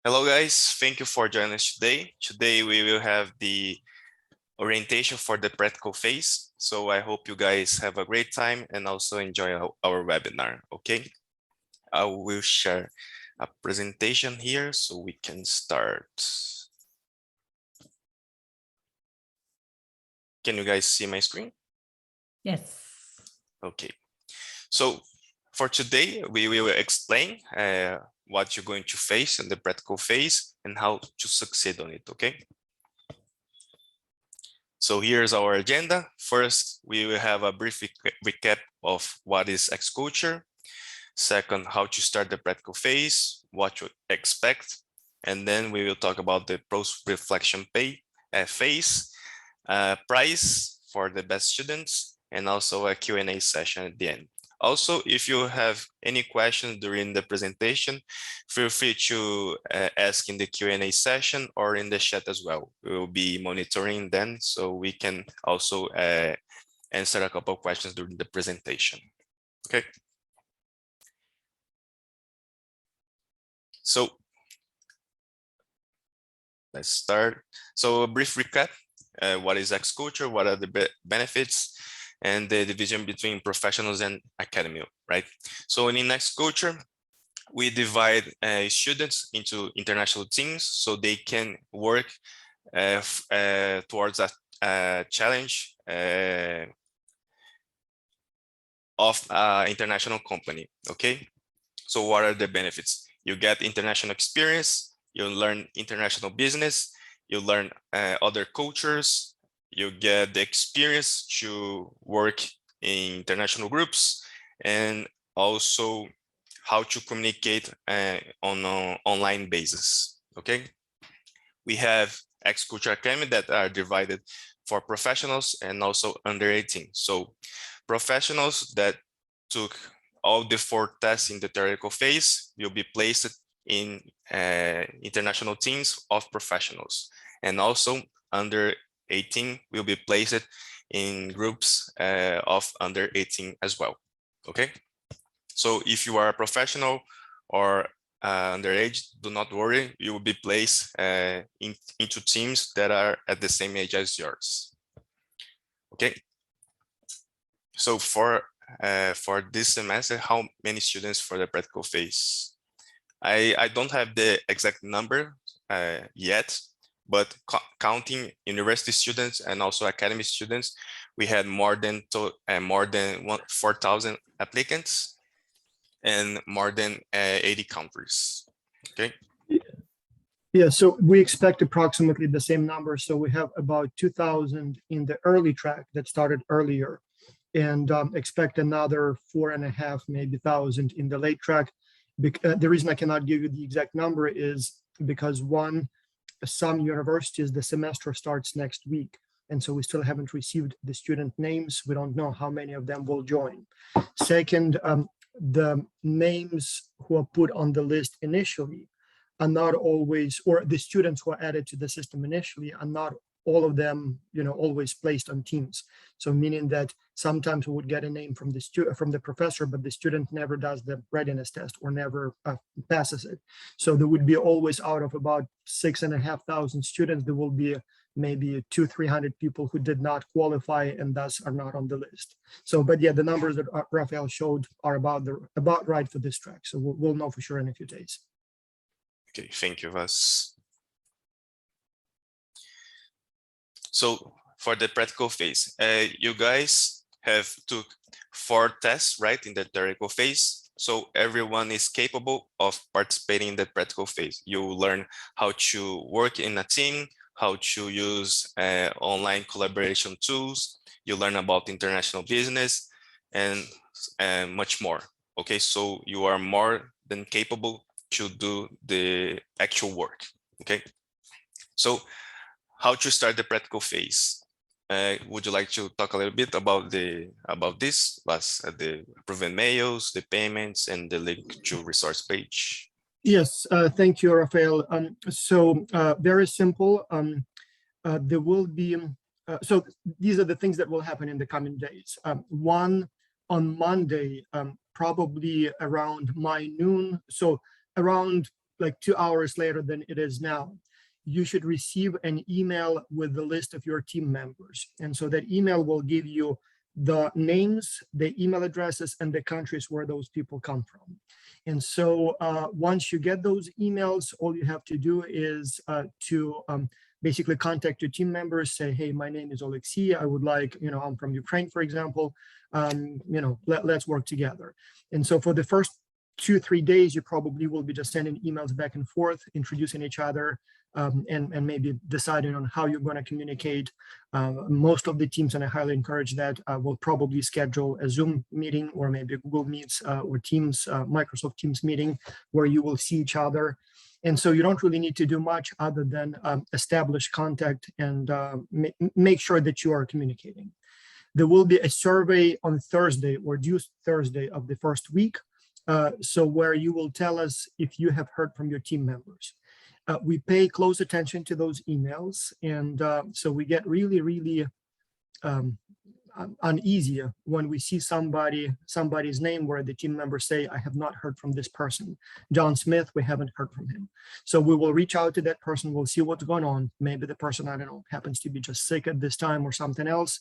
Hello guys, thank you for joining us today. Today we will have the orientation for the practical phase. So I hope you guys have a great time and also enjoy our webinar, okay? I will share a presentation here so we can start. Can you guys see my screen? Yes. Okay, so for today, we will explain what you're going to face in the practical phase and how to succeed on it, okay? So here's our agenda. First, we will have a brief recap of what is X-Culture. Second, how to start the practical phase, what to expect. And then we will talk about the post-reflection phase, prize for the best students, and also a Q&A session at the end. Also, if you have any questions during the presentation, feel free to ask in the Q&A session or in the chat as well. We will be monitoring them so we can also answer a couple of questions during the presentation. Okay. So let's start. So a brief recap. What is X-Culture? What are the benefits? And the division between professionals and academy, right? So in X-Culture, we divide students into international teams so they can work towards a challenge of an international company, okay? So what are the benefits? You get international experience, you learn international business, you learn other cultures, you get the experience to work in international groups, and also how to communicate on an online basis, okay? We have X-Culture Academy that are divided for professionals and also under 18. So professionals that took all the 4 tests in the theoretical phase will be placed in international teams of professionals, and also under 18 will be placed in groups of under 18 as well. Okay, so if you are a professional or underage, do not worry, you will be placed into teams that are at the same age as yours. Okay, so for this semester, how many students for the practical phase? I don't have the exact number yet, but counting university students and also academy students, we had more than 4,000 applicants and more than 80 countries. Okay. Yeah, so we expect approximately the same number. So we have about 2,000 in the early track that started earlier, and expect another 4.5, maybe 1,000 in the late track. The reason I cannot give you the exact number is because some universities, the semester starts next week. And so we still haven't received the student names. We don't know how many of them will join. Second, the names who are put on the list initially are not always, or the students who are added to the system initially are not all of them, always placed on teams. So meaning that sometimes we would get a name from the professor, but the student never does the readiness test or never passes it. So there would be always, out of about 6,500 students, there will be maybe 200-300 people who did not qualify and thus are not on the list. So, but yeah, the numbers that Rafael showed are about right for this track. So we'll know for sure in a few days. Okay, thank you, Vas. So for the practical phase, you guys have took 4 tests, right, in the theoretical phase. So everyone is capable of participating in the practical phase. You learn how to work in a team, how to use online collaboration tools. You learn about international business and much more. Okay, so you are more than capable to do the actual work. Okay, so how to start the practical phase? Would you like to talk a little bit about this, the proven mails, the payments, and the link to resource page? Yes, thank you, Rafael. So very simple. There will be, so these are the things that will happen in the coming days. One, on Monday, probably around noon, so around like 2 hours later than it is now, you should receive an email with the list of your team members. And so that email will give you the names, the email addresses, and the countries where those people come from. And so once you get those emails, all you have to do is to basically contact your team members, say, hey, my name is Alexei. I would like, I'm from Ukraine, for example, let's work together. And so for the first 2-3 days, you probably will be just sending emails back and forth, introducing each other, and maybe deciding on how you're going to communicate. Most of the teams, and I highly encourage that, will probably schedule a Zoom meeting or maybe a Google Meets or Teams, Microsoft Teams meeting where you will see each other. And so you don't really need to do much other than establish contact and make sure that you are communicating. There will be a survey on Thursday or due Thursday of the first week. So where you will tell us if you have heard from your team members. We pay close attention to those emails. And so we get really, really uneasy when we see somebody's name where the team members say, I have not heard from this person. John Smith, we haven't heard from him. So we will reach out to that person. We'll see what's going on. Maybe the person, I don't know, happens to be just sick at this time or something else.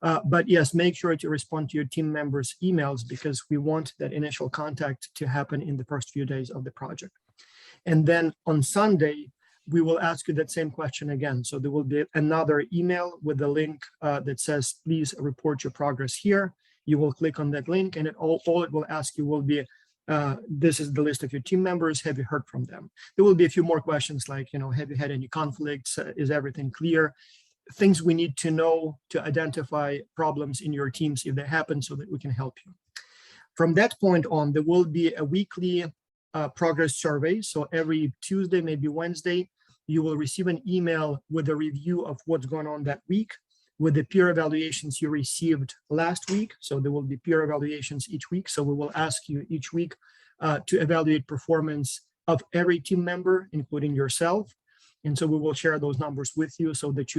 But yes, make sure to respond to your team members' emails because we want that initial contact to happen in the first few days of the project. And then on Sunday, we will ask you that same question again. So there will be another email with a link that says, please report your progress here. You will click on that link and all it will ask you will be, this is the list of your team members. Have you heard from them? There will be a few more questions like, have you had any conflicts? Is everything clear? Things we need to know to identify problems in your teams if they happen so that we can help you. From that point on, there will be a weekly progress survey. So every Tuesday, maybe Wednesday, you will receive an email with a review of what's going on that week with the peer evaluations you received last week. So there will be peer evaluations each week. So we will ask you each week to evaluate performance of every team member, including yourself. And so we will share those numbers with you so that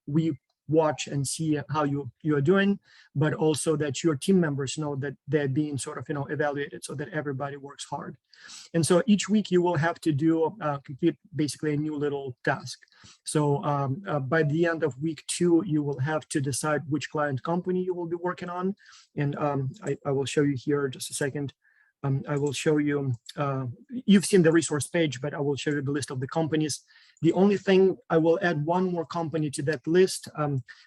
we watch and see how you are doing, but also that your team members know that they're being sort of evaluated so that everybody works hard. And so each week you will have to do complete basically a new little task. So by the end of week 2, you will have to decide which client company you will be working on. And I will show you here just a second. I will show you, you've seen the resource page, but I will show you the list of the companies. The only thing, I will add one more company to that list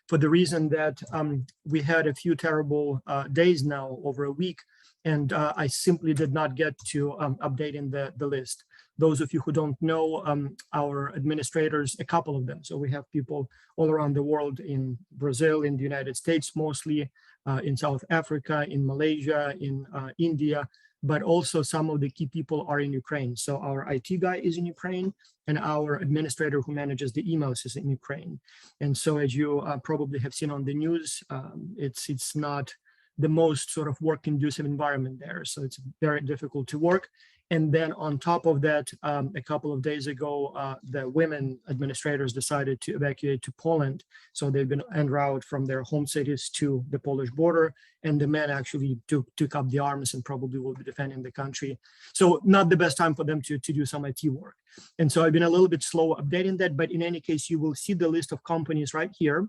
for the reason that we had a few terrible days now over a week, and I simply did not get to updating the list. Those of you who don't know, our administrators, a couple of them, so we have people all around the world, in Brazil, in the United States mostly, in South Africa, in Malaysia, in India, but also some of the key people are in Ukraine. So our IT guy is in Ukraine and our administrator who manages the emails is in Ukraine. And so as you probably have seen on the news, it's not the most sort of work conducive environment there. So it's very difficult to work. And then on top of that, a couple of days ago, the women administrators decided to evacuate to Poland. So they've been en route from their home cities to the Polish border. And the men actually took up the arms and probably will be defending the country. So not the best time for them to do some IT work. And so I've been a little bit slow updating that, but in any case, you will see the list of companies right here.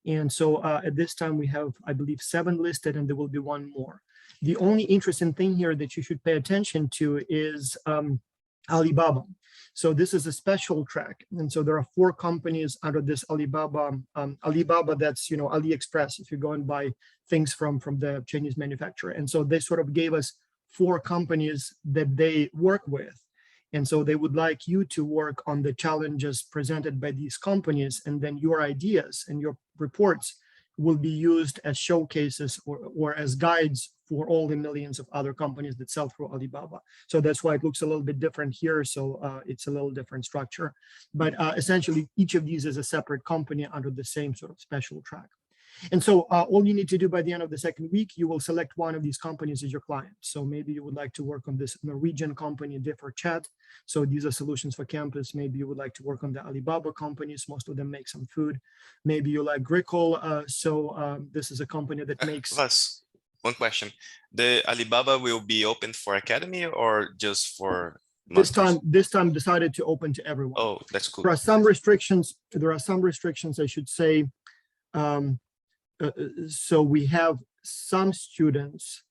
And so at this time we have, I believe, 7 listed and there will be 1 more. The only interesting thing here that you should pay attention to is Alibaba. So this is a special track. And so there are 4 companies under this Alibaba. Alibaba, that's, AliExpress, if you go and buy things from the Chinese manufacturer. And so they sort of gave us 4 companies that they work with. And so they would like you to work on the challenges presented by these companies, and then your ideas and your reports will be used as showcases or as guides for all the millions of other companies that sell through Alibaba. So that's why it looks a little bit different here. So it's a little different structure. But essentially, each of these is a separate company under the same sort of special track. And so all you need to do by the end of the 2nd week, you will select one of these companies as your client. So maybe you would like to work on this Norwegian company, Differ Chat. So these are solutions for campus. Maybe you would like to work on the Alibaba companies. Most of them make some food. Maybe you like Grickle. This is a company that makes... Vas, one question. The Alibaba will be open for academy or just for Masters? This time decided to open to everyone. Oh, that's cool. There are some restrictions. There are some restrictions, I should say. Um, so we have some students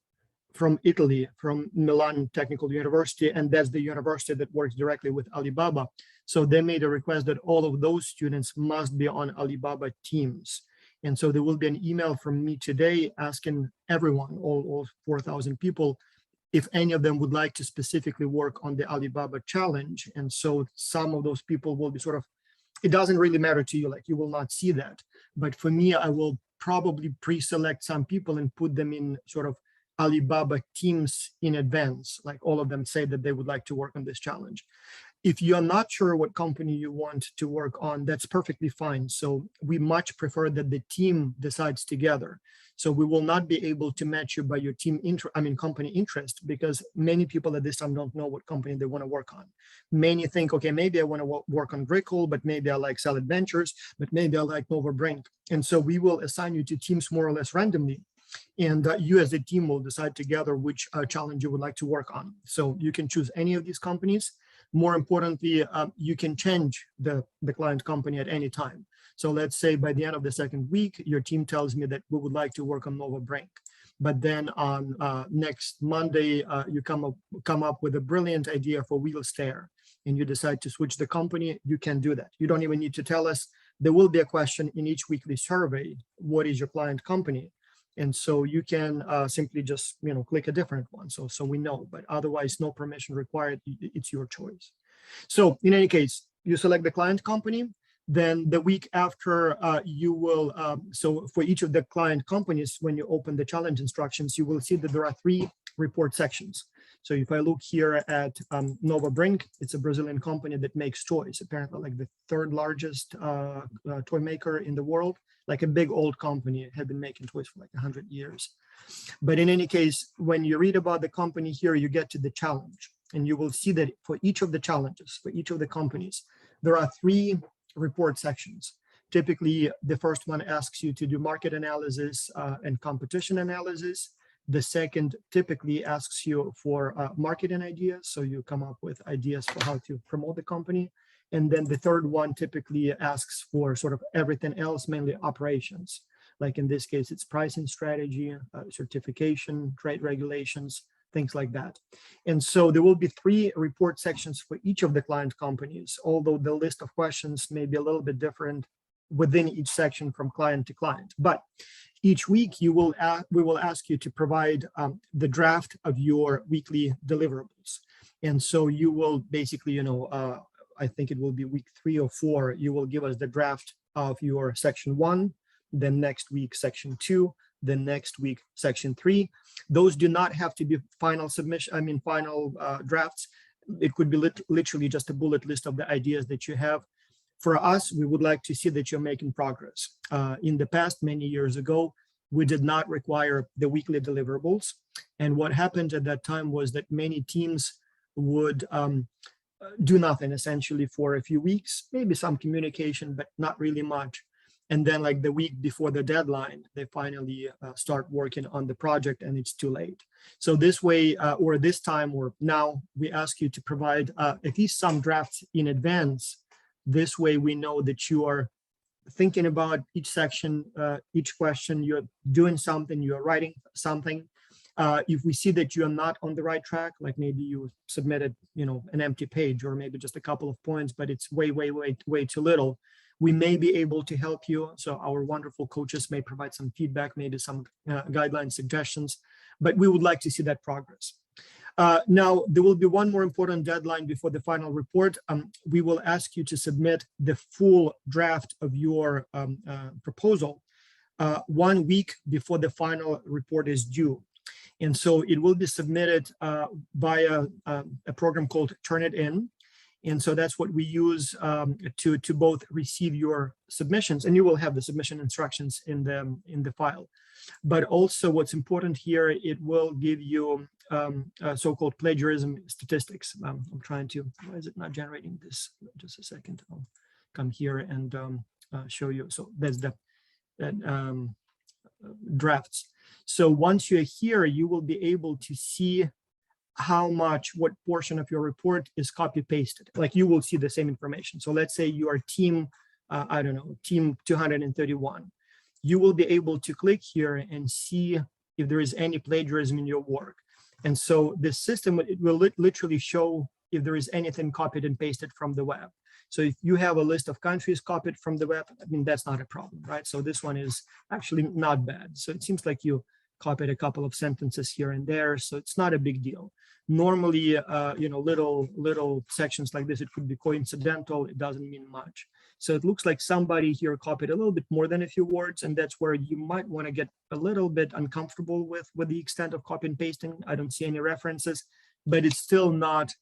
from Italy, from Milan Technical University, and that's the university that works directly with Alibaba. So they made a request that all of those students must be on Alibaba teams. And so there will be an email from me today asking everyone, all 4,000 people, if any of them would like to specifically work on the Alibaba challenge. And so some of those people will be sort of, it doesn't really matter to you, like you will not see that. But for me, I will probably pre-select some people and put them in sort of Alibaba teams in advance, like all of them say that they would like to work on this challenge. If you're not sure what company you want to work on, that's perfectly fine. So we much prefer that the team decides together. So we will not be able to match you by your team company interest, because many people at this time don't know what company they want to work on. Many think, okay, maybe I want to work on Brickle, but maybe I like Salad Ventures, but maybe I like Nova Brink. And so we will assign you to teams more or less randomly. And you as a team will decide together which challenge you would like to work on. So you can choose any of these companies. More importantly, you can change the client company at any time. So let's say by the end of the second week, your team tells me that we would like to work on Nova Brink. But then on next Monday, you come up with a brilliant idea for Wheel Stair, and you decide to switch the company, you can do that. You don't even need to tell us. There will be a question in each weekly survey, what is your client company? And so you can simply just, click a different one. So we know, but otherwise no permission required. It's your choice. So in any case, you select the client company. Then the week after you will, so for each of the client companies, when you open the challenge instructions, you will see that there are 3 report sections. So if I look here at Nova Brink, it's a Brazilian company that makes toys, apparently like the 3rd largest toy maker in the world, like a big old company, have been making toys for like 100 years. But in any case, when you read about the company here, you get to the challenge, and you will see that for each of the challenges, for each of the companies, there are 3 report sections. Typically, the first one asks you to do market analysis and competition analysis. The second typically asks you for marketing ideas. So you come up with ideas for how to promote the company. And then the third one typically asks for sort of everything else, mainly operations. Like in this case, it's pricing strategy, certification, trade regulations, things like that. And so there will be 3 report sections for each of the client companies, although the list of questions may be a little bit different within each section from client to client. But each week we will ask you to provide the draft of your weekly deliverables. And so you will basically, I think it will be week 3 or 4, you will give us the draft of your section 1, then next week, section 2, then next week, section 3. Those do not have to be final submission, final drafts. It could be literally just a bullet list of the ideas that you have. For us, we would like to see that you're making progress. In the past, many years ago, we did not require the weekly deliverables. And what happened at that time was that many teams would do nothing essentially for a few weeks, maybe some communication, but not really much. And then like the week before the deadline, they finally start working on the project and it's too late. So this way, or this time, or now, we ask you to provide at least some drafts in advance. This way we know that you are thinking about each section, each question, you're doing something, you're writing something. If we see that you're not on the right track, like maybe you submitted, an empty page or maybe just a couple of points, but it's way too little, we may be able to help you. So our wonderful coaches may provide some feedback, maybe some guideline suggestions, but we would like to see that progress. Now, there will be one more important deadline before the final report. We will ask you to submit the full draft of your proposal 1 week before the final report is due. And so it will be submitted via a program called Turnitin. And so that's what we use to both receive your submissions, and you will have the submission instructions in the file. But also what's important here, it will give you so-called plagiarism statistics. I'm trying to, why is it not generating this? Just a second, I'll come here and show you. So that's the drafts. So once you're here, you will be able to see how much, what portion of your report is copy pasted. Like you will see the same information. So let's say you are team, I don't know, team 231. You will be able to click here and see if there is any plagiarism in your work. And so this system, it will literally show if there is anything copied and pasted from the web. So if you have a list of countries copied from the web, I mean, that's not a problem, right? So this one is actually not bad. So it seems like you copied a couple of sentences here and there, so it's not a big deal. Normally, you know, little sections like this, it could be coincidental, it doesn't mean much. So it looks like somebody here copied a little bit more than a few words, and that's where you might want to get a little bit uncomfortable with the extent of copy and pasting. I don't see any references, but it's still not,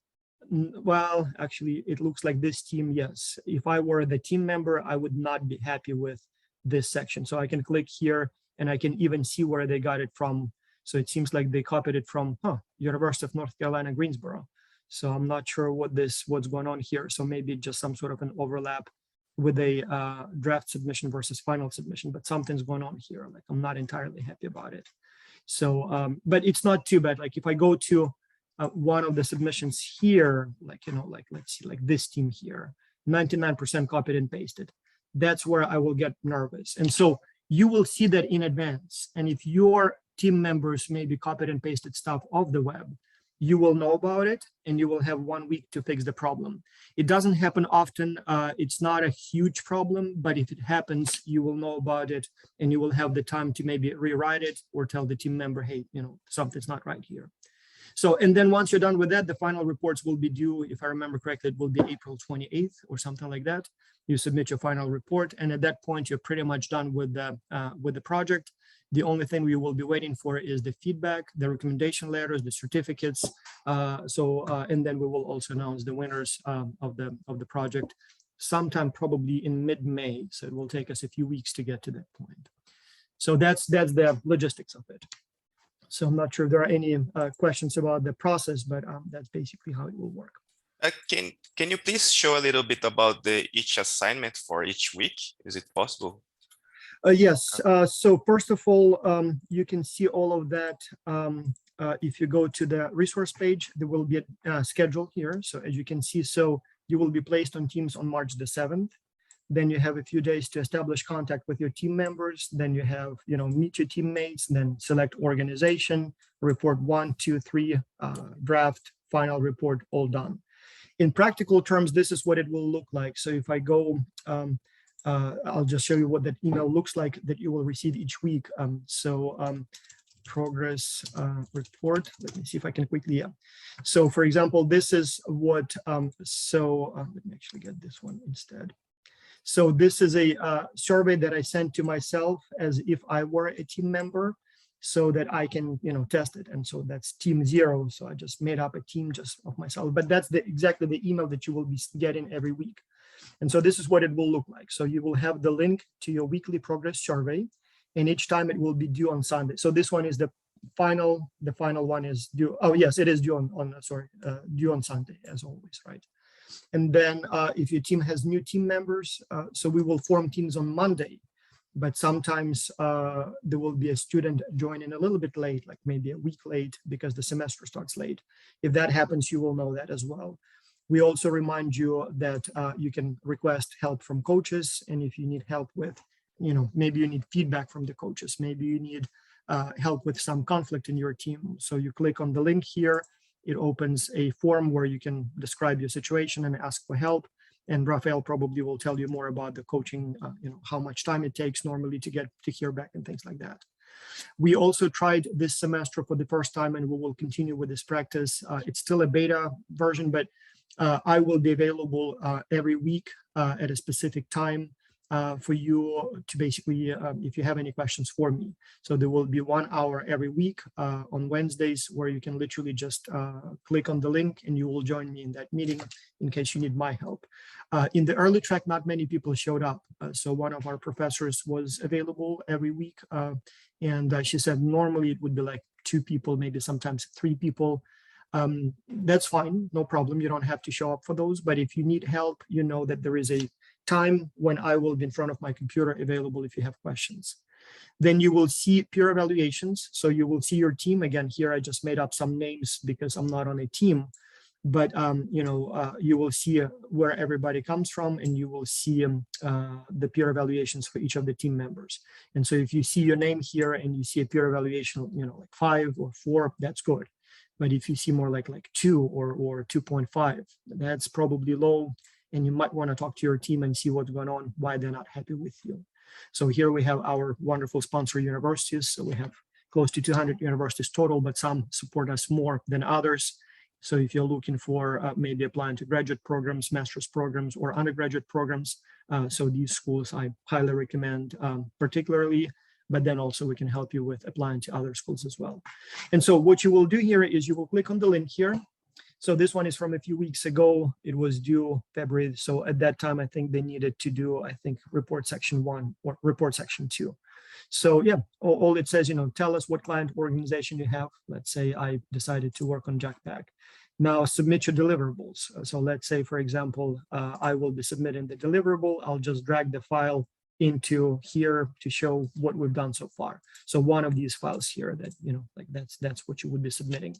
well, actually, it looks like this team, yes. If I were the team member, I would not be happy with this section. So I can click here and I can even see where they got it from. So it seems like they copied it from University of North Carolina, Greensboro. So I'm not sure what's going on here. So maybe just some sort of an overlap with a draft submission versus final submission, but something's going on here. Like I'm not entirely happy about it. So, but it's not too bad. Like if I go to one of the submissions here, like, you know, like let's see, like this team here, 99% copied and pasted. That's where I will get nervous. And so you will see that in advance. And if your team members maybe copied and pasted stuff off the web, you will know about it and you will have 1 week to fix the problem. It doesn't happen often. It's not a huge problem, but if it happens, you will know about it and you will have the time to maybe rewrite it or tell the team member, hey, you know, something's not right here. So, and then once you're done with that, the final reports will be due, if I remember correctly, it will be April 28th or something like that. You submit your final report, and at that point, you're pretty much done with the project. The only thing we will be waiting for is the feedback, the recommendation letters, the certificates. And then we will also announce the winners of the project sometime probably in mid-May. So it will take us a few weeks to get to that point. So that's the logistics of it. So I'm not sure if there are any questions about the process, but that's basically how it will work. Can you please show a little bit about each assignment for each week? Is it possible? Yes. So first of all, you can see all of that. If you go to the resource page, there will be a schedule here. So as you can see, so you will be placed on teams on March the 7th. Then you have a few days to establish contact with your team members. Then you have, you know, meet your teammates, then select organization, report 1, 2, 3, draft, final report, all done. In practical terms, this is what it will look like. So if I go, I'll just show you what that email looks like that you will receive each week. Progress report. Let me see if I can quickly. So for example, this is what, let me actually get this one instead. So this is a survey that I sent to myself as if I were a team member so that I can, you know, test it. And so that's team 0. So I just made up a team just of myself, but that's exactly the email that you will be getting every week. And so this is what it will look like. So you will have the link to your weekly progress survey, and each time it will be due on Sunday. So this one is the final one is due. Oh yes, it is due due on Sunday as always, right? And then if your team has new team members, so we will form teams on Monday, but sometimes there will be a student joining a little bit late, like maybe a week late because the semester starts late. If that happens, you will know that as well. We also remind you that you can request help from coaches. And if you need help with, you know, maybe you need feedback from the coaches, maybe you need help with some conflict in your team. So you click on the link here. It opens a form where you can describe your situation and ask for help. And Rafael probably will tell you more about the coaching, you know, how much time it takes normally to hear back and things like that. We also tried this semester for the first time, and we will continue with this practice. It's still a beta version, but I will be available every week at a specific time for you to basically, if you have any questions for me. So there will be 1 hour every week on Wednesdays where you can literally just click on the link and you will join me in that meeting in case you need my help. In the early track, not many people showed up. So one of our professors was available every week. And she said normally it would be like 2 people, maybe sometimes 3 people. That's fine, no problem. You don't have to show up for those. But if you need help, you know that there is a time when I will be in front of my computer available if you have questions. Then you will see peer evaluations. So you will see your team. Again, here I just made up some names because I'm not on a team. But you will see where everybody comes from, and you will see the peer evaluations for each of the team members. And so if you see your name here and you see a peer evaluation, like 5 or 4, that's good. But if you see more like 2 or 2.5, that's probably low, and you might want to talk to your team and see what's going on, why they're not happy with you. So here we have our wonderful sponsor universities. So we have close to 200 universities total, but some support us more than others. So if you're looking for maybe applying to graduate programs, master's programs, or undergraduate programs, so these schools I highly recommend particularly, but then also we can help you with applying to other schools as well. And so what you will do here is you will click on the link here. So this one is from a few weeks ago. It was due February. So at that time, I think they needed to do, report section 1 or report section 2. So yeah, all it says, tell us what client organization you have. Let's say I decided to work on Jackpack. Now submit your deliverables. So let's say, for example, I will be submitting the deliverable. I'll just drag the file into here to show what we've done so far. So one of these files here that, that's what you would be submitting.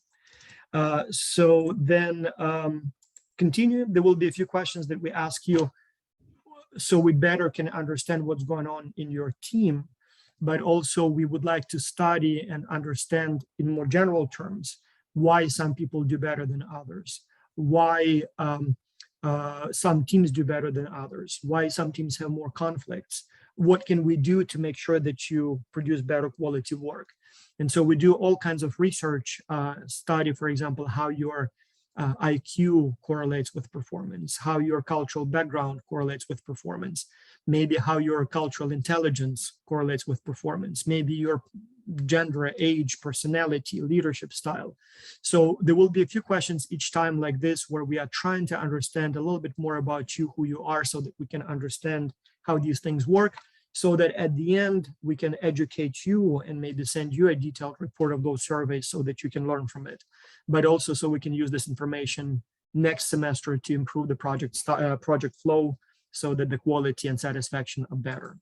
So then continue. There will be a few questions that we ask you so we better can understand what's going on in your team. But also we would like to study and understand in more general terms why some people do better than others, why some teams do better than others, why some teams have more conflicts. What can we do to make sure that you produce better quality work? And so we do all kinds of research, study, for example, how your IQ correlates with performance, how your cultural background correlates with performance, maybe how your cultural intelligence correlates with performance, maybe your gender, age, personality, leadership style. So there will be a few questions each time like this where we are trying to understand a little bit more about you, who you are, so that we can understand how these things work, so that at the end we can educate you and maybe send you a detailed report of those surveys so that you can learn from it. But also so we can use this information next semester to improve the project flow so that the quality and satisfaction are better.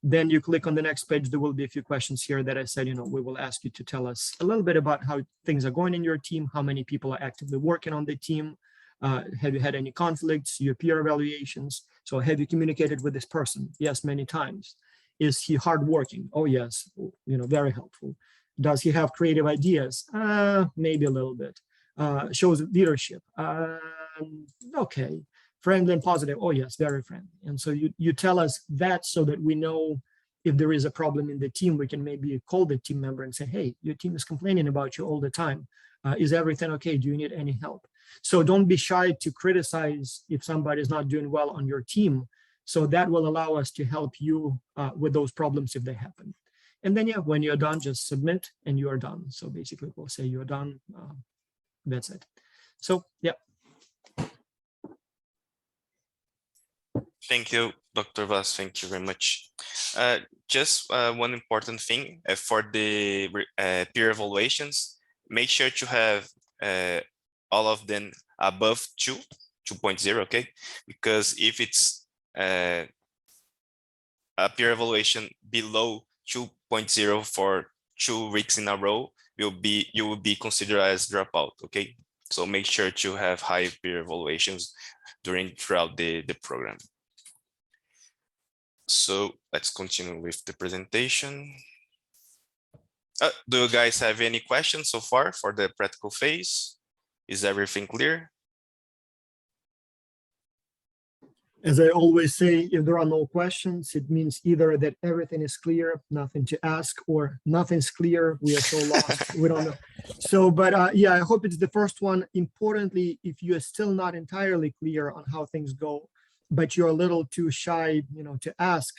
Then you click on the next page, there will be a few questions here that I said, we will ask you to tell us a little bit about how things are going in your team, how many people are actively working on the team, have you had any conflicts, your peer evaluations? So have you communicated with this person? Yes, many times. Is he hardworking? Oh, yes, very helpful. Does he have creative ideas? Maybe a little bit. Shows leadership. Okay. Friendly and positive. Oh, yes, very friendly. And so you tell us that so that we know if there is a problem in the team, we can maybe call the team member and say, hey, your team is complaining about you all the time. Is everything okay? Do you need any help? So don't be shy to criticize if somebody is not doing well on your team. So that will allow us to help you with those problems if they happen. And then, yeah, when you're done, just submit and you are done. So basically we'll say you're done. That's it. So, yeah. Thank you, Dr. Vas. Thank you very much. Just one important thing for the peer evaluations, make sure to have all of them above 2.0, okay? Because if it's a peer evaluation below 2.0 for 2 weeks in a row, you will be considered as dropout, okay? So make sure to have high peer evaluations throughout the program. So let's continue with the presentation. Do you guys have any questions so far for the practical phase? Is everything clear? As I always say, if there are no questions, it means either that everything is clear, nothing to ask, or nothing's clear, we are so lost, we don't know. So, but yeah, I hope it's the first one. Importantly, if you are still not entirely clear on how things go, but you're a little too shy, to ask,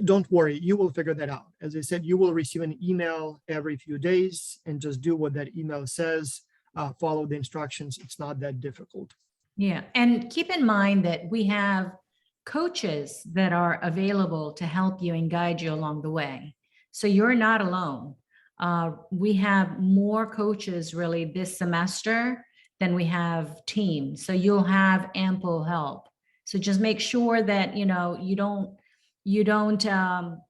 don't worry, you will figure that out. As I said, you will receive an email every few days and just do what that email says, follow the instructions. It's not that difficult. Yeah, and keep in mind that we have coaches that are available to help you and guide you along the way. So you're not alone. We have more coaches really this semester than we have teams. So you'll have ample help. So just make sure that, you don't You don't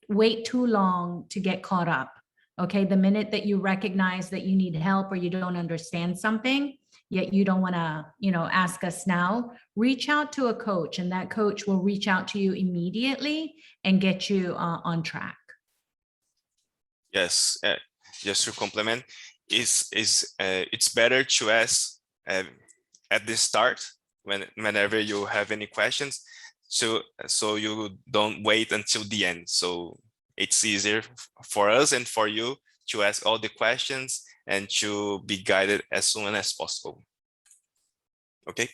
wait too long to get caught up. Okay, the minute that you recognize that you need help or you don't understand something, yet you don't want to, ask us now, reach out to a coach, and that coach will reach out to you immediately and get you on track. Yes, just to complement, it's better to ask at the start whenever you have any questions, so you don't wait until the end. So it's easier for us and for you to ask all the questions and to be guided as soon as possible. Okay.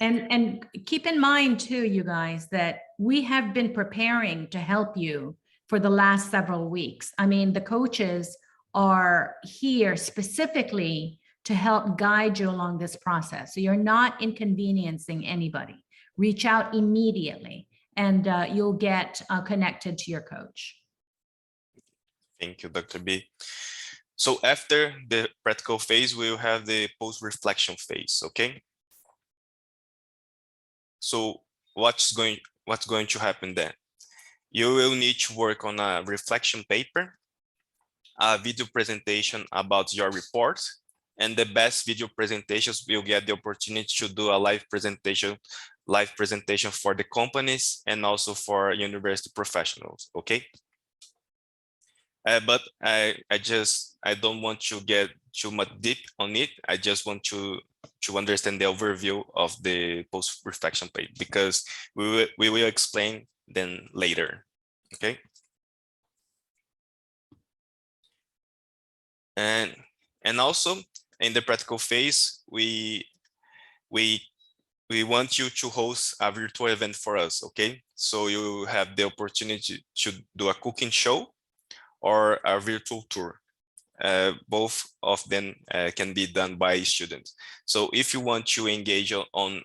And keep in mind too, you guys, that we have been preparing to help you for the last several weeks. I mean, the coaches are here specifically to help guide you along this process. So you're not inconveniencing anybody. Reach out immediately and you'll get connected to your coach. Thank you, Dr. B. So after the practical phase, we'll have the post-reflection phase, okay? So what's going to happen then? You will need to work on a reflection paper, a video presentation about your report, and the best video presentations will get the opportunity to do a live presentation for the companies and also for university professionals, okay? But I don't want to get too much deep on it. I just want to understand the overview of the post-reflection page, because we will explain them later, okay? And also in the practical phase, we want you to host a virtual event for us, okay? So you have the opportunity to do a cooking show or a virtual tour. Both of them can be done by students. So if you want to engage on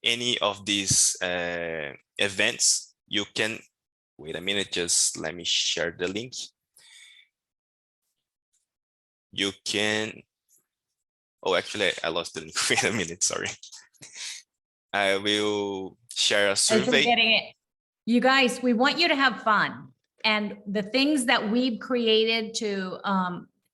any of these events, you can, wait a minute, just let me share the link. You can, oh, actually, I lost the link. Wait a minute, sorry. I will share a As you're survey. getting it, you guys, we want you to have fun. And the things that we've created to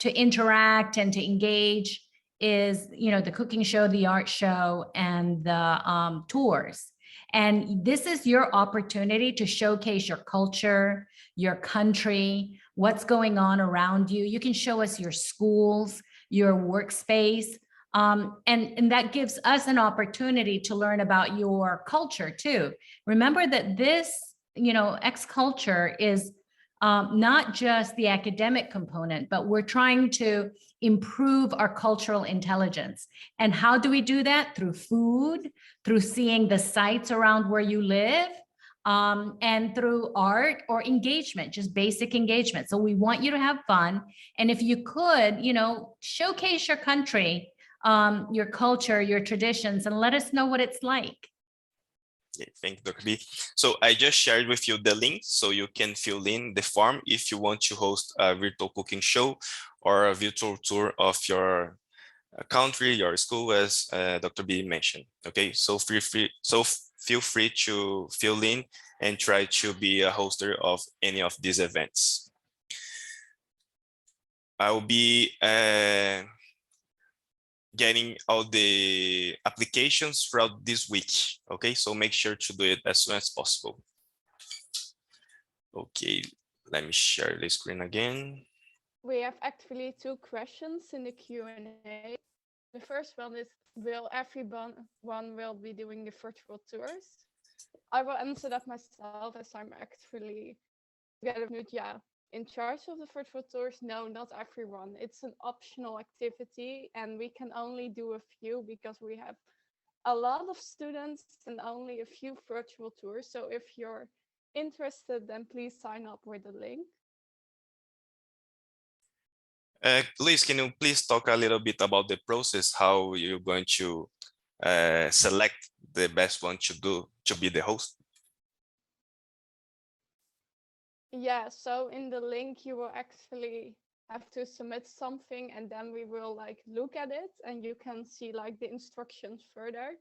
interact and to engage is, the cooking show, the art show, and the tours. And this is your opportunity to showcase your culture, your country, what's going on around you. You can show us your schools, your workspace. And that gives us an opportunity to learn about your culture too. Remember that this, X culture is not just the academic component, but we're trying to improve our cultural intelligence. And how do we do that? Through food, through seeing the sites around where you live, and through art or engagement, just basic engagement. So we want you to have fun. And if you could, showcase your country, your culture, your traditions, and let us know what it's like. Okay, thank you, Dr. B. So I just shared with you the link so you can fill in the form if you want to host a virtual cooking show or a virtual tour of your country, your school, as Dr. B mentioned. Okay, so feel free to fill in and try to be a hoster of any of these events. I will be getting all the applications throughout this week. Okay, so make sure to do it as soon as possible. Okay, let me share the screen again. We have actually two questions in the Q&A. The first one is, will everyone will be doing the virtual tours? I will answer that myself, as I'm actually together with Nutja in charge of the virtual tours. No, not everyone. It's an optional activity, and we can only do a few because we have a lot of students and only a few virtual tours. So if you're interested, then please sign up with the link. Liz, can you please talk a little bit about the process, how you're going to select the best one to be the host? Yeah, so in the link you will actually have to submit something, and then we will look at it, and you can see the instructions further.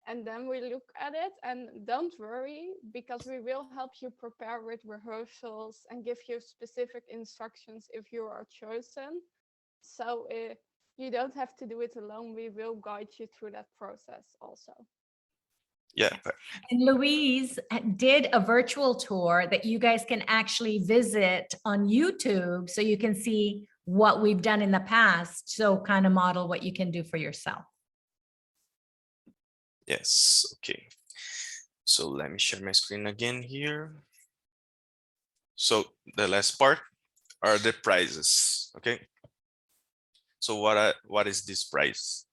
and then we look at it. And don't worry, because we will help you prepare with rehearsals and give you specific instructions if you are chosen. So you don't have to do it alone. We will guide you through that process also. Yeah, And Louise did a virtual tour that you guys can actually visit on YouTube, so you can see what we've done in the past. So kind of model what you can do for yourself. yes, okay. So let me share my screen again here. So the last part are the prizes, okay? So what is this prize?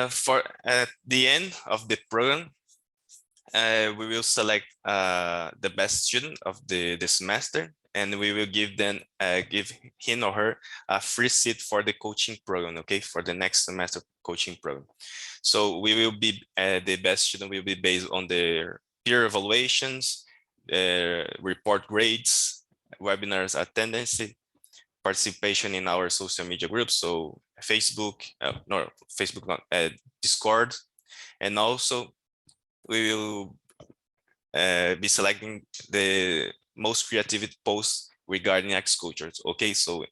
For at the end of the program, we will select the best student of the semester, and we will give him or her a free seat for the coaching program, okay, for the next semester coaching program. So we will be the best student will be based on their peer evaluations, report grades, webinars attendance, participation in our social media groups, so Facebook, Discord, and also we will be selecting the most creative posts regarding X cultures. Okay, so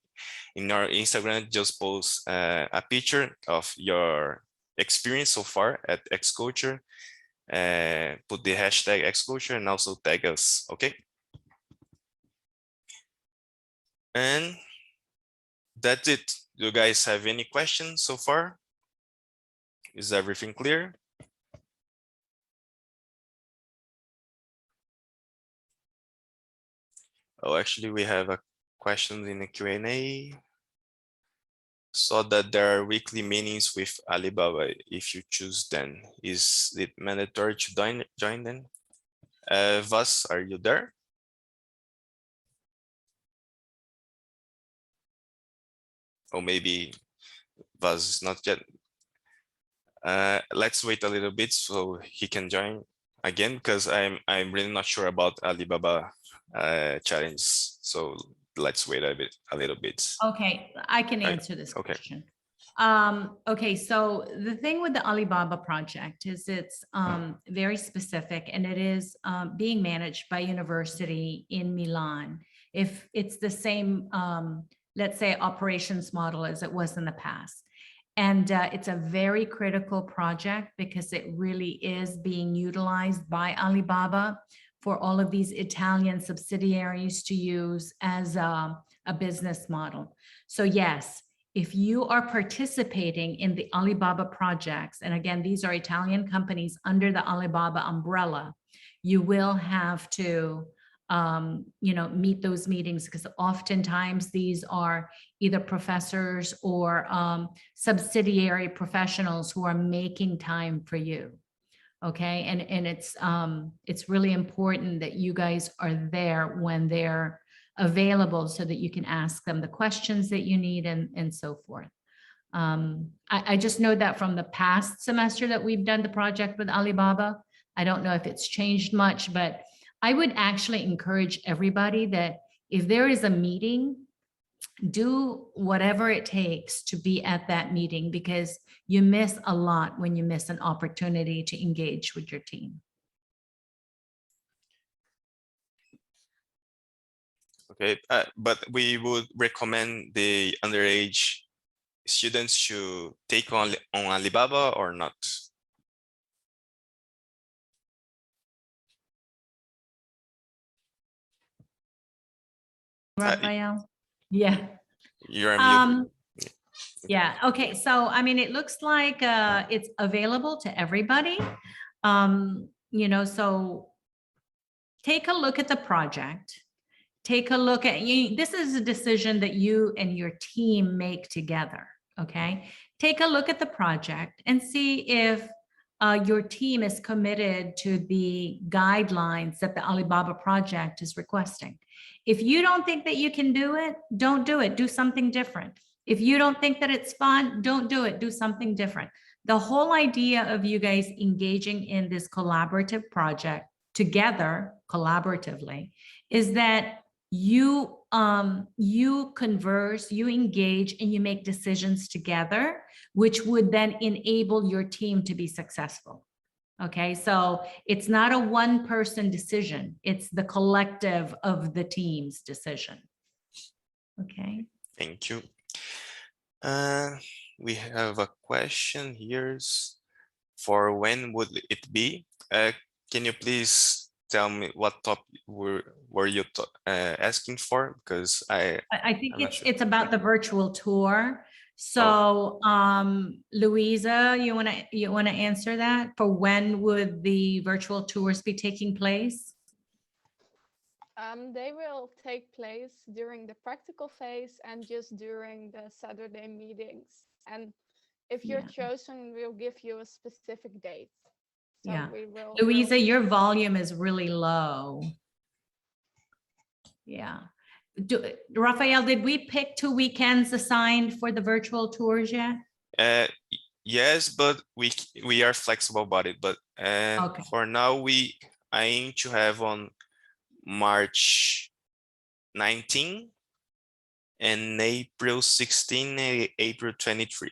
in our Instagram, just post a picture of your experience so far at X culture, put the hashtag X culture, and also tag us. Okay, and that's it. Do you guys have any questions so far? Is everything clear? Oh, actually, we have a question in the Q&A. Saw that there are weekly meetings with Alibaba. If you choose them, is it mandatory to join them? Vas, are you there? Or maybe Vas is not yet. Let's wait a little bit so he can join again, because I'm really not sure about Alibaba challenge. So let's wait a little bit. Okay, I can Right, answer this okay. question. Okay, so the thing with the Alibaba project is it's very specific, and it is being managed by university in Milan. If it's the same, let's say, operations model as it was in the past. And it's a very critical project because it really is being utilized by Alibaba for all of these Italian subsidiaries to use as a business model. So yes, if you are participating in the Alibaba projects, and again, these are Italian companies under the Alibaba umbrella, you will have to meet those meetings, because oftentimes these are either professors or subsidiary professionals who are making time for you. Okay, and it's really important that you guys are there when they're available, so that you can ask them the questions that you need and so forth. I just know that from the past semester that we've done the project with Alibaba. I don't know if it's changed much, but I would actually encourage everybody that if there is a meeting, do whatever it takes to be at that meeting, because you miss a lot when you miss an opportunity to engage with your team. Okay, but we would recommend the underage students to take on Alibaba or not? Raphael? Yeah. You're muted. Yeah, okay, so I mean, it looks like it's available to everybody. So take a look at the project. Take a look at you. This is a decision that you and your team make together. Okay. Take a look at the project and see if your team is committed to the guidelines that the Alibaba project is requesting. If you don't think that you can do it, don't do it. Do something different. If you don't think that it's fun, don't do it. Do something different. The whole idea of you guys engaging in this collaborative project together, collaboratively, is that you you converse, you engage, and you make decisions together, which would then enable your team to be successful. Okay, so it's not a one-person decision. It's the collective of the team's decision. Okay. Thank you. We have a question here. For when would it be? Can you please tell me what topic were you asking for? Because I think I'm not sure. it's about the virtual tour. So, Louisa, you want to answer that? For when would the virtual tours be taking place? They will take place during the practical phase and just during the Saturday meetings. And if you're Yeah. chosen, we'll give you a specific date. So Yeah. we will. Louisa, your volume is really low. Yeah. Raphael, did we pick 2 weekends assigned for the virtual tours yet? Yes, but we are flexible about it. But Okay. for now, I aim to have on March 19 and April 16 and April 23.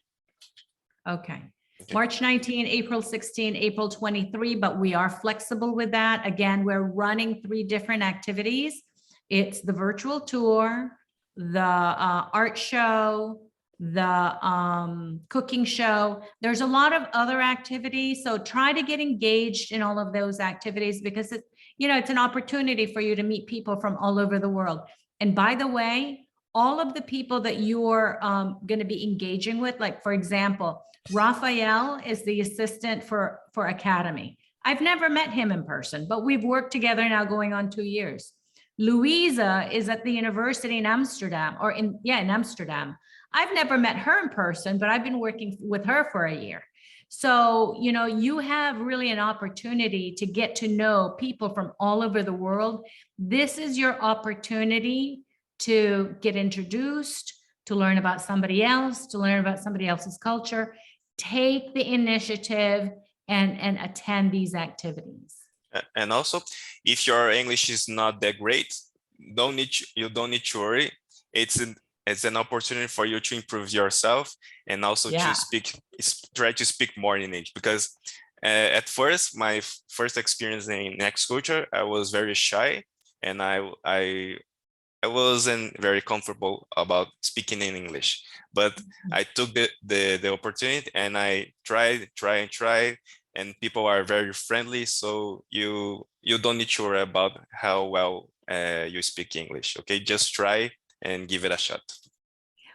Okay. Okay. March 19, April 16, April 23, but we are flexible with that. Again, we're running 3 different activities. It's the virtual tour, the art show, the cooking show. There's a lot of other activities. So try to get engaged in all of those activities because it's an opportunity for you to meet people from all over the world. And by the way, all of the people that you're going to be engaging with, like, for example, Raphael is the assistant for Academy. I've never met him in person, but we've worked together now going on 2 years. Louisa is at the university in Amsterdam, in Amsterdam. I've never met her in person, but I've been working with her for a year. So, you have really an opportunity to get to know people from all over the world. This is your opportunity to get introduced, to learn about somebody else, to learn about somebody else's culture. Take the initiative and attend these activities. And also, if your English is not that great, you don't need to worry. It's an opportunity for you to improve yourself and also to try to speak more in English. Because at first, my first experience in next culture, I was very shy and I wasn't very comfortable about speaking in English, but I took the opportunity and I tried, and people are very friendly. So you don't need to worry about how well you speak English. Okay, just try and give it a shot.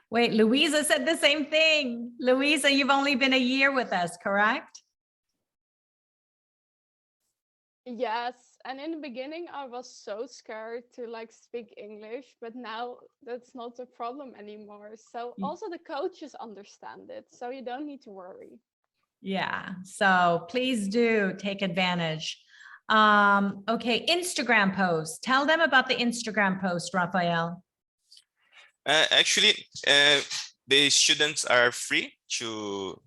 Wait, Louisa said the same thing. Louisa, you've only been a year with us, correct? Yes, and in the beginning I was so scared to speak English, but now that's not a problem anymore. So also the coaches understand it, so you don't need to worry. Yeah, so please do take advantage. Okay, Instagram post. Tell them about the Instagram post, Raphael. Actually, the students are free to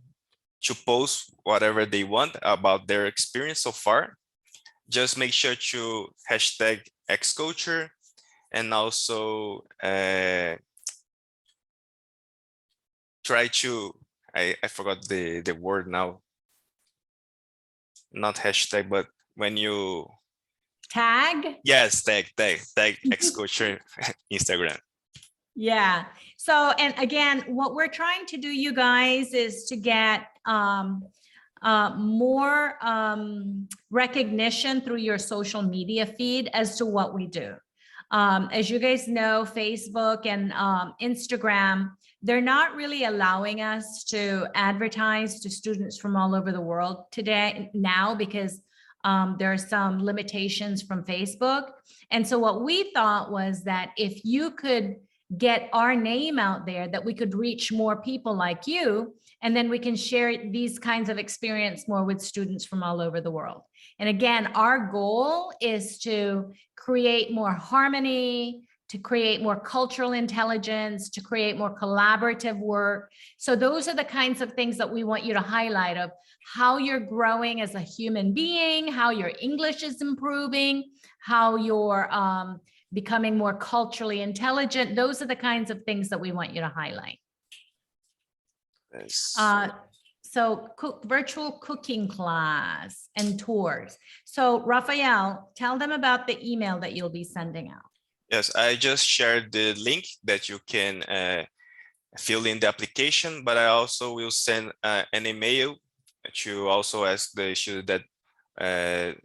post whatever they want about their experience so far. Just make sure to hashtag xculture and also try to, I forgot the word now. Not hashtag, but when you tag. Yes, tag xculture Instagram. Yeah. So, and again, what we're trying to do, you guys, is to get more recognition through your social media feed as to what we do. As you guys know, Facebook and Instagram, they're not really allowing us to advertise to students from all over the world now because there are some limitations from Facebook. And so what we thought was that if you could get our name out there, that we could reach more people like you, and then we can share these kinds of experience more with students from all over the world. And again, our goal is to create more harmony, to create more cultural intelligence, to create more collaborative work. So those are the kinds of things that we want you to highlight, of how you're growing as a human being, how your English is improving, how you're becoming more culturally intelligent. Those are the kinds of things that we want you to highlight. Yes. So virtual cooking class and tours. So Raphael, tell them about the email that you'll be sending out. Yes, I just shared the link that you can fill in the application, but I also will send an email to also ask the student that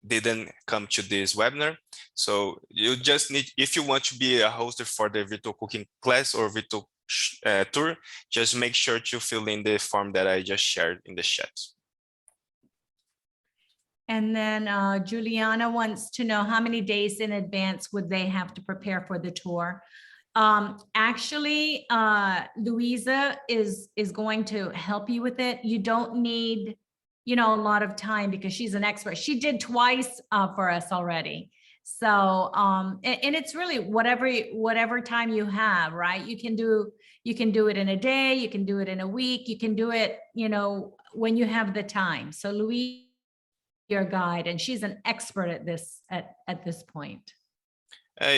didn't come to this webinar. So you just need, if you want to be a host for the virtual cooking class or virtual tour, just make sure to fill in the form that I just shared in the chat. And then Juliana wants to know how many days in advance would they have to prepare for the tour? Actually, Louisa is going to help you with it. You don't need, you know, a lot of time because she's an expert. She did twice for us already. So, and it's really whatever time you have, right? You can do it in a day, you can do it in a week, you can do it, you know, when you have the time. So Louise, your guide, and she's an expert at this at this point.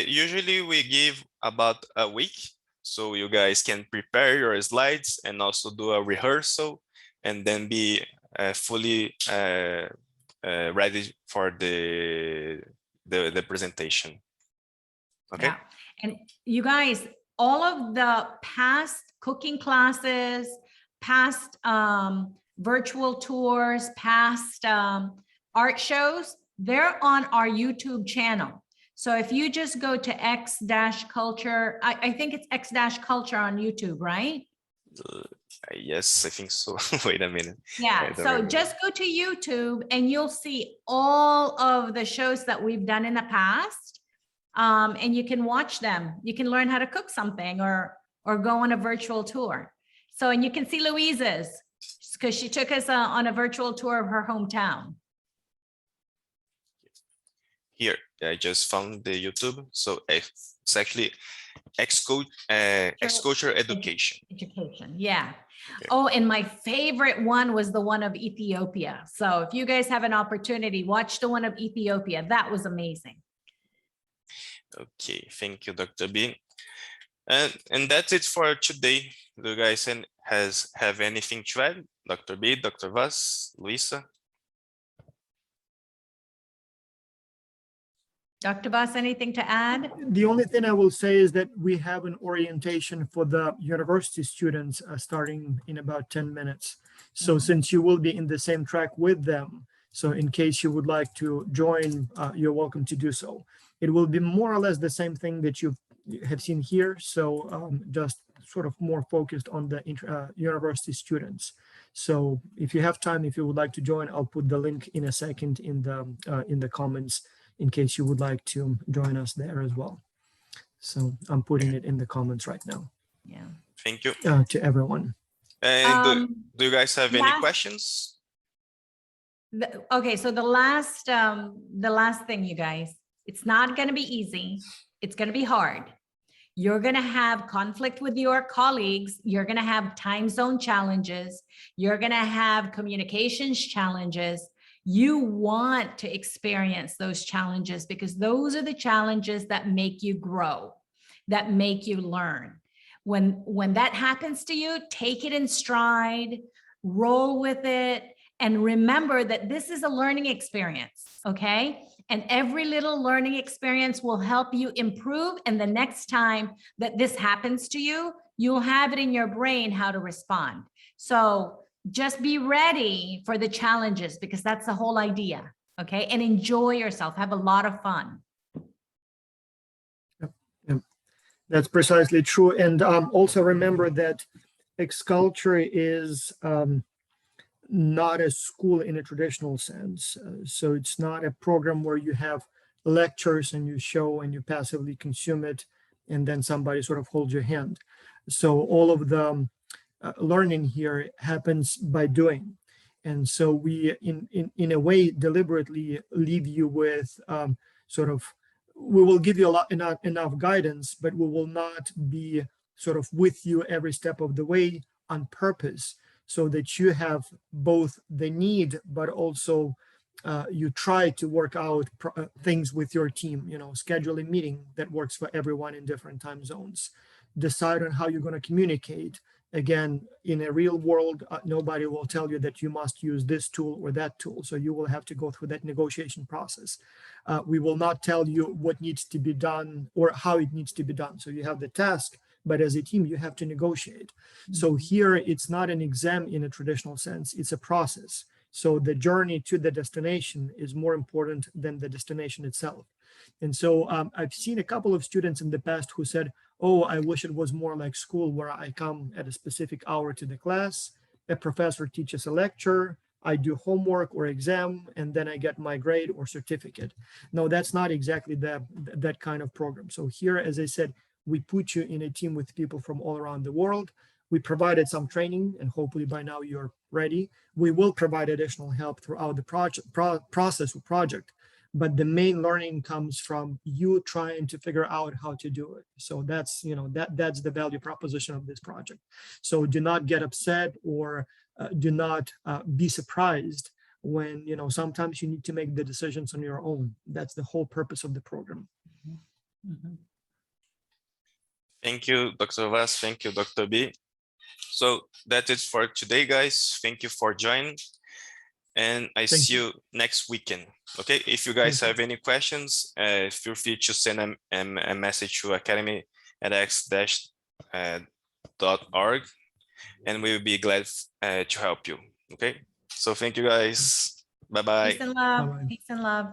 Usually we give about a week, so you guys can prepare your slides and also do a rehearsal, and then be fully ready for the presentation. Okay. Yeah. And you guys, all of the past cooking classes, past virtual tours, past art shows, they're on our YouTube channel. So if you just go to X-Culture, I think it's X-Culture on YouTube, right? Yes, I think so. Wait a minute. Yeah, so remember. just go to YouTube and you'll see all of the shows that we've done in the past. And you can watch them. You can learn how to cook something or go on a virtual tour. So, and you can see Louisa's because she took us on a virtual tour of her hometown. Here, I just found the YouTube. So it's actually X-Culture Education. Education, yeah. Okay. Oh, and my favorite one was the one of Ethiopia. So if you guys have an opportunity, watch the one of Ethiopia. That was amazing. Okay, thank you, Dr. B. And that's it for today. Do you guys have anything to add? Dr. B, Dr. Vas, Luisa? Dr. Vas, anything to add? The only thing I will say is that we have an orientation for the university students starting in about 10 minutes. So since you will be in the same track with them, so in case you would like to join, you're welcome to do so. It will be more or less the same thing that you have seen here. So just sort of more focused on the university students. So if you have time, if you would like to join, I'll put the link in a second in the comments, in case you would like to join us there as well. So I'm putting it in the comments right now. Yeah. Thank you. To everyone. And do you guys have any questions? Okay, so the last thing, you guys, it's not going to be easy. It's going to be hard. You're going to have conflict with your colleagues. You're going to have time zone challenges. You're going to have communications challenges. You want to experience those challenges because those are the challenges that make you grow, that make you learn. When that happens to you, take it in stride, roll with it, and remember that this is a learning experience, okay? And every little learning experience will help you improve. And the next time that this happens to you, you'll have it in your brain how to respond. So just be ready for the challenges because that's the whole idea, okay? And enjoy yourself, have a lot of fun. Yep. That's precisely true. And also remember that X-Culture is not a school in a traditional sense. So it's not a program where you have lectures and you show and you passively consume it and then somebody sort of holds your hand. So all of the learning here happens by doing. And so we, in a way, deliberately leave you with we will give you enough guidance, but we will not be sort of with you every step of the way on purpose, so that you have both the need, but also you try to work out things with your team, you know, schedule a meeting that works for everyone in different time zones, decide on how you're going to communicate. Again, in a real world, nobody will tell you that you must use this tool or that tool. So you will have to go through that negotiation process. We will not tell you what needs to be done or how it needs to be done. So you have the task, but as a team, you have to negotiate. So here, it's not an exam in a traditional sense, it's a process. So the journey to the destination is more important than the destination itself. And so I've seen a couple of students in the past who said, oh, I wish it was more like school where I come at a specific hour to the class, a professor teaches a lecture, I do homework or exam, and then I get my grade or certificate. No, that's not exactly that kind of program. So here, as I said, we put you in a team with people from all around the world. We provided some training, and hopefully by now you're ready. We will provide additional help throughout the process or project, but the main learning comes from you trying to figure out how to do it. So that's, you know, that's the value proposition of this project. So do not get upset or do not be surprised when, you know, sometimes you need to make the decisions on your own. That's the whole purpose of the program. Thank you, Dr. Vas. Thank you, Dr. B. So that is for today, guys. Thank you for joining. And I see you next weekend. Okay, if you guys have any questions, feel free to send a message to academy@x-.org, and we will be glad to help you. Okay, so thank you guys. Bye bye. Peace and love. Bye-bye. Peace and love.